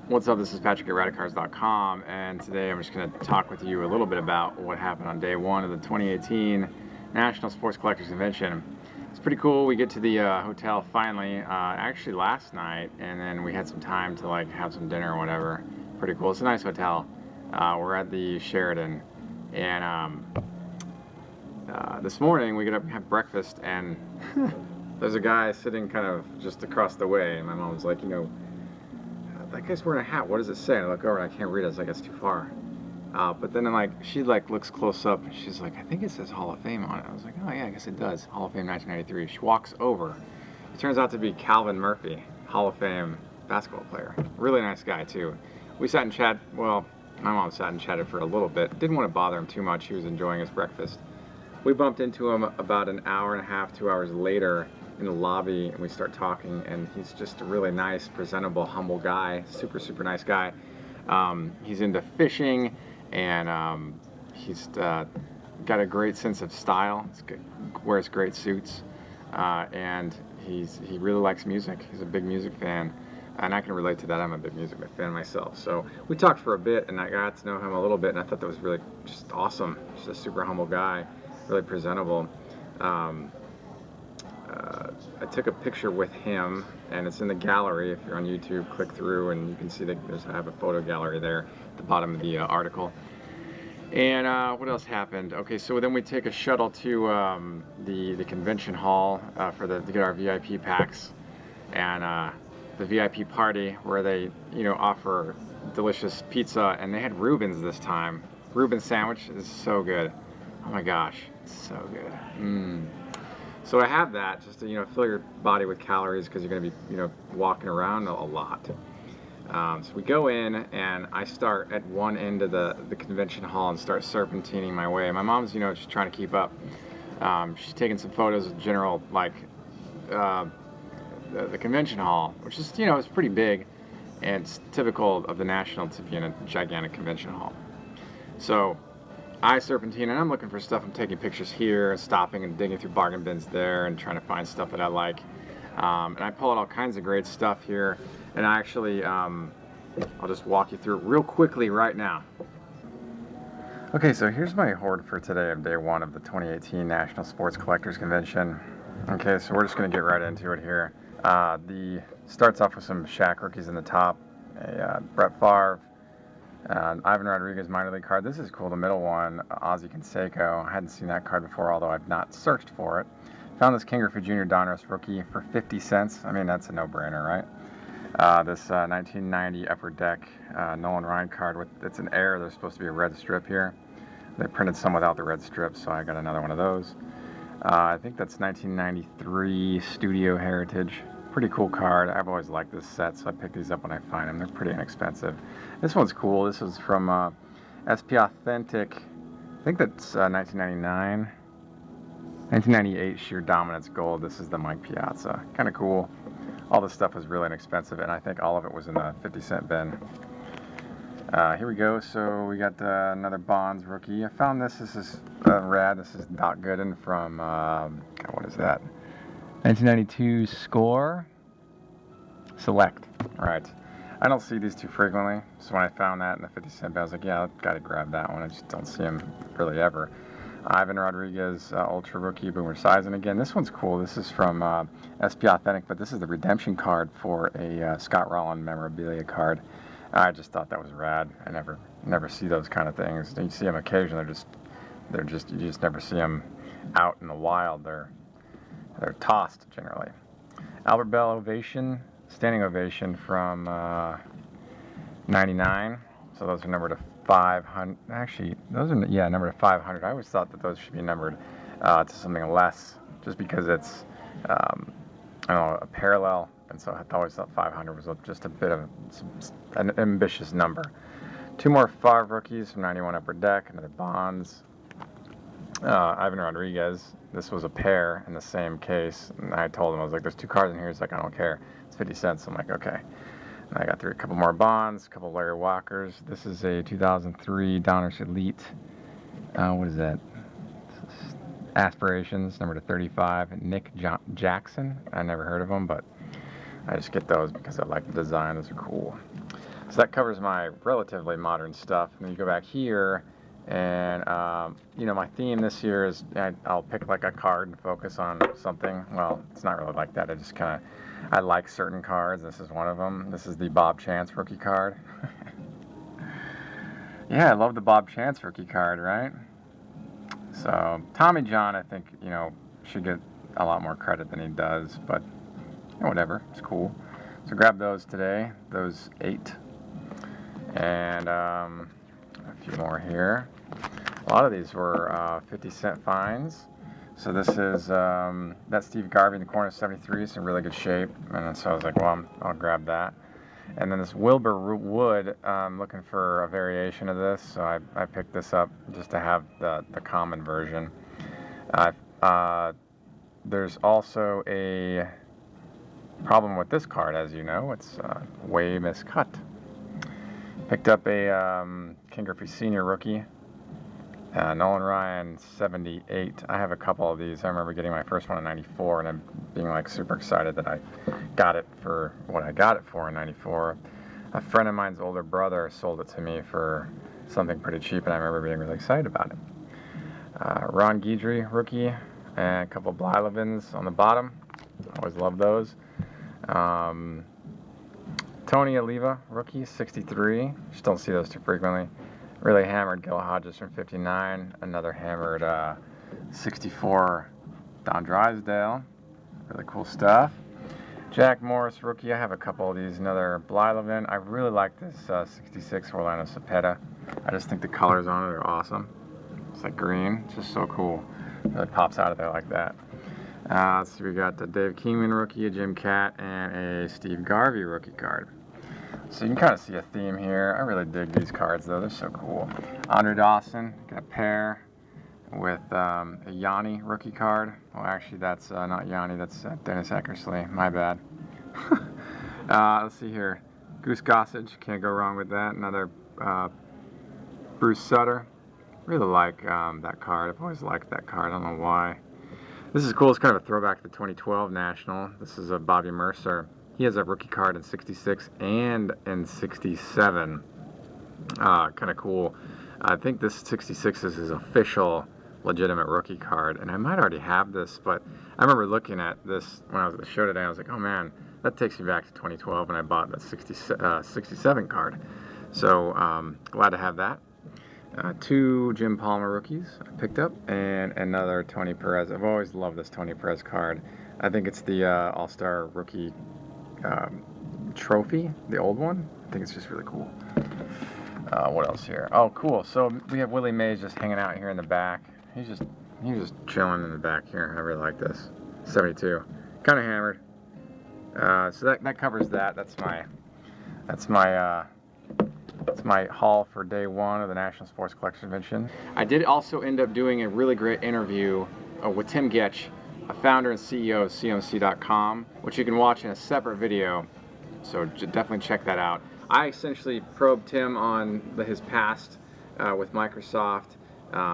What's up? This is Patrick at Radicards.com, and today I'm just going to talk with you a little bit about what happened on day one of the 2018 National Sports Collectors Convention. It's pretty cool. We get to the hotel finally, actually last night, and then we had some time to have some dinner or whatever. Pretty cool. It's a nice hotel. We're at the Sheraton, and this morning we get up and have breakfast, and there's a guy sitting kind of just across the way, and my mom's like, that guy's wearing a hat. What does it say? And I look over and I can't read it. It's like, it's too far. But then she looks close up and she's like, I think it says Hall of Fame on it. I was like, oh yeah, I guess it does. Hall of Fame 1993. She walks over. It turns out to be Calvin Murphy, Hall of Fame basketball player. Really nice guy too. We sat and chatted. Well, my mom sat and chatted for a little bit. Didn't want to bother him too much. He was enjoying his breakfast. We bumped into him about an hour and a half, 2 hours later in the lobby, and we start talking, and he's just a really nice, presentable, humble guy. Super nice guy. He's into fishing, and he's got a great sense of style. Wears great suits, and he really likes music. He's a big music fan, and I can relate to that. I'm a big music fan myself. So we talked for a bit, and I got to know him a little bit, and I thought that was really just awesome. Just a super humble guy, really presentable. I took a picture with him, and it's in the gallery. If you're on YouTube, click through, and you can see that I have a photo gallery there at the bottom of the article. And what else happened? Okay, so then we take a shuttle to the convention hall to get our VIP packs, and the VIP party where they offer delicious pizza, and they had Reuben's this time. Reuben's sandwich is so good. Oh my gosh, it's so good. So I have that just to fill your body with calories because you're going to be walking around a lot. So we go in, and I start at one end of the convention hall and start serpentining my way. My mom's just trying to keep up. She's taking some photos of general the convention hall, which is it's pretty big, and it's typical of the National to be in a gigantic convention hall. So I serpentine, and I'm looking for stuff. I'm taking pictures here, stopping and digging through bargain bins there, and trying to find stuff that I like. And I pull out all kinds of great stuff here. And I actually, I'll just walk you through it real quickly right now. Okay, so here's my hoard for today of day one of the 2018 National Sports Collectors Convention. Okay, so we're just going to get right into it here. Starts off with some Shaq rookies in the top, a Brett Favre, Ivan Rodriguez minor league card. This is cool, the middle one, Ozzie Canseco. I hadn't seen that card before, although I've not searched for it. Found this King Griffey Jr. Donruss rookie for 50 cents. I mean, that's a no-brainer, right? This 1990 Upper Deck Nolan Ryan card. It's an error. There's supposed to be a red strip here. They printed some without the red strip, so I got another one of those. I think that's 1993 Studio Heritage. Pretty cool card. I've always liked this set, so I pick these up when I find them. They're pretty inexpensive. This one's cool. This is from SP Authentic. I think that's 1999. 1998 Sheer Dominance Gold. This is the Mike Piazza. Kind of cool. All this stuff was really inexpensive, and I think all of it was in the 50-cent bin. Here we go. So we got another Bonds rookie. I found this. This is rad. This is Doc Gooden from, what is that? 1992 Score Select. Right. I don't see these too frequently, so when I found that in the 50-cent bin, I was like, yeah, I've got to grab that one. I just don't see them really ever. Ivan Rodriguez Ultra Rookie Boomer Size. And again, this one's cool. This is from SP Authentic, but this is the redemption card for a Scott Rowland memorabilia card. I just thought that was rad. I never see those kind of things. You see them occasionally. You just never see them out in the wild. They're tossed generally. Albert Bell Ovation, standing ovation from 99. So those are numbered to 500. Actually, those are numbered to 500. I always thought that those should be numbered to something less, just because it's a parallel. And so I always thought 500 was just a bit of an ambitious number. Two more Favre rookies from 91 Upper Deck, another Bonds. Ivan Rodriguez. This was a pair in the same case. And I told him, I was like, there's two cards in here. He's like, I don't care. It's 50 cents. I'm like, okay. And I got through a couple more Bonds, a couple Larry Walkers. This is a 2003 Donruss Elite. What is that? Aspirations, number to 35. Nick Jackson. I never heard of him, but I just get those because I like the design. Those are cool. So that covers my relatively modern stuff. And then you go back here, and you know, my theme this year is I'll pick like a card and focus on something. Well, it's not really like that. I like certain cards. This is one of them. This is the Bob Chance rookie card. Yeah, I love the Bob Chance rookie card, right? So Tommy John, I think, you know, should get a lot more credit than he does, but you know, whatever, it's cool. So grab those today, those 8, and a few more here. A lot of these were 50-cent finds. So this is that Steve Garvey in the corner of 73, it's in really good shape, and so I was like, well, I'll grab that. And then this Wilbur Wood, looking for a variation of this, so I picked this up just to have the common version. There's also a problem with this card, as you know. It's way miscut. Picked up a Ken Griffey Sr. rookie, Nolan Ryan 78. I have a couple of these. I remember getting my first one in 94 and I'm being like super excited that I got it for what I got it for in 94. A friend of mine's older brother sold it to me for something pretty cheap, and I remember being really excited about it. Ron Guidry rookie, and a couple of Blylevins on the bottom. Always love those. Tony Oliva rookie 63. Just don't see those too frequently. Really hammered Gil Hodges from 59. Another hammered 64 Don Drysdale. Really cool stuff. Jack Morris rookie. I have a couple of these. Another Blylevin. I really like this 66 Orlando Cepeda. I just think the colors on it are awesome. It's like green. It's just so cool. It really pops out of there like that. Let's see, we got the Dave Kingman rookie, a Jim Catt, and a Steve Garvey rookie card. So you can kind of see a theme here. I really dig these cards, though. They're so cool. Andre Dawson, got a pair with a Yanni rookie card. Well, actually, that's not Yanni. That's Dennis Eckersley. My bad. Let's see here. Goose Gossage. Can't go wrong with that. Another Bruce Sutter. Really like that card. I've always liked that card. I don't know why. This is cool. It's kind of a throwback to the 2012 National. This is a Bobby Mercer. He has a rookie card in 66 and in 67. Kind of cool. I think this 66 is his official legitimate rookie card, and I might already have this, but I remember looking at this when I was at the show today. I was like, oh man, that takes me back to 2012 when I bought that 67 card. So glad to have that. 2 Jim Palmer rookies I picked up, and another Tony Perez. I've always loved this Tony Perez card. I think it's the All-Star rookie trophy, the old one. I think it's just really cool. What else here? Oh, cool. So we have Willie Mays just hanging out here in the back. He's just chilling in the back here. I really like this. 72. Kind of hammered. So that covers that. That's my haul for day 1 of the National Sports Collector Convention. I did also end up doing a really great interview with Tim Gitch, a founder and CEO of CMC.com, which you can watch in a separate video, so definitely check that out. I essentially probed Tim on his past with Microsoft,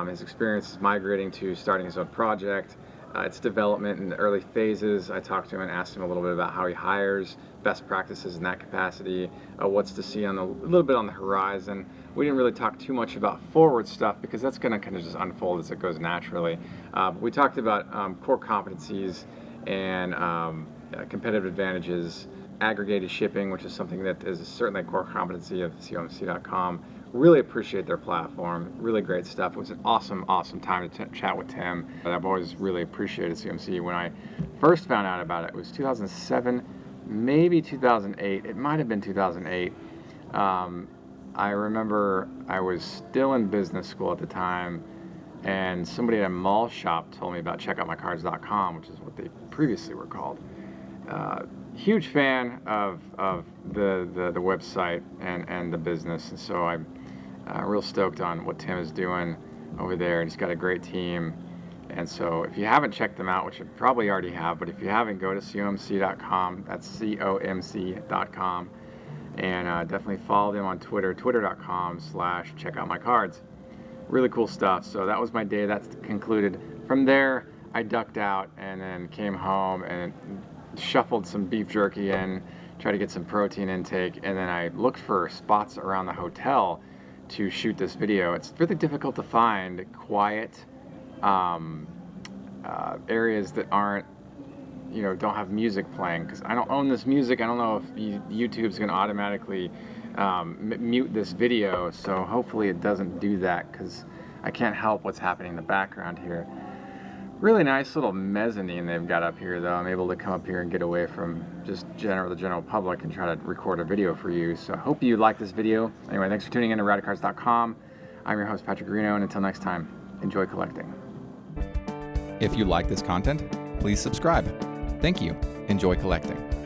his experiences migrating to starting his own project, its development in the early phases. I talked to him and asked him a little bit about how he hires, best practices in that capacity, what's to see a little bit on the horizon. We didn't really talk too much about forward stuff because that's going to kind of just unfold as it goes naturally. We talked about core competencies and competitive advantages, aggregated shipping, which is something that is certainly a core competency of CMC.com. Really appreciate their platform. Really great stuff. It was an awesome time to chat with Tim. I've always really appreciated CMC. When I first found out about it, it was 2007, maybe 2008. It might have been 2008. I remember I was still in business school at the time, and somebody at a mall shop told me about checkoutmycards.com, which is what they previously were called. Huge fan of the website and the business, and so I'm real stoked on what Tim is doing over there. He's got a great team, and so if you haven't checked them out, which you probably already have, but if you haven't, go to comc.com. That's comc.com, and definitely follow them on Twitter, twitter.com/checkoutmycards. Really cool stuff. So that was my day. That's concluded. From there, I ducked out and then came home and shuffled some beef jerky in, try to get some protein intake, and then I looked for spots around the hotel to shoot this video. It's really difficult to find quiet areas that aren't, don't have music playing, because I don't own this music. I don't know if YouTube's going to automatically mute this video, so hopefully it doesn't do that, because I can't help what's happening in the background here. Really nice little mezzanine they've got up here, though. I'm able to come up here and get away from just the general public and try to record a video for you. So I hope you like this video. Anyway, thanks for tuning in to Radicards.com. I'm your host, Patrick Reno, and until next time, enjoy collecting. If you like this content, please subscribe. Thank you. Enjoy collecting.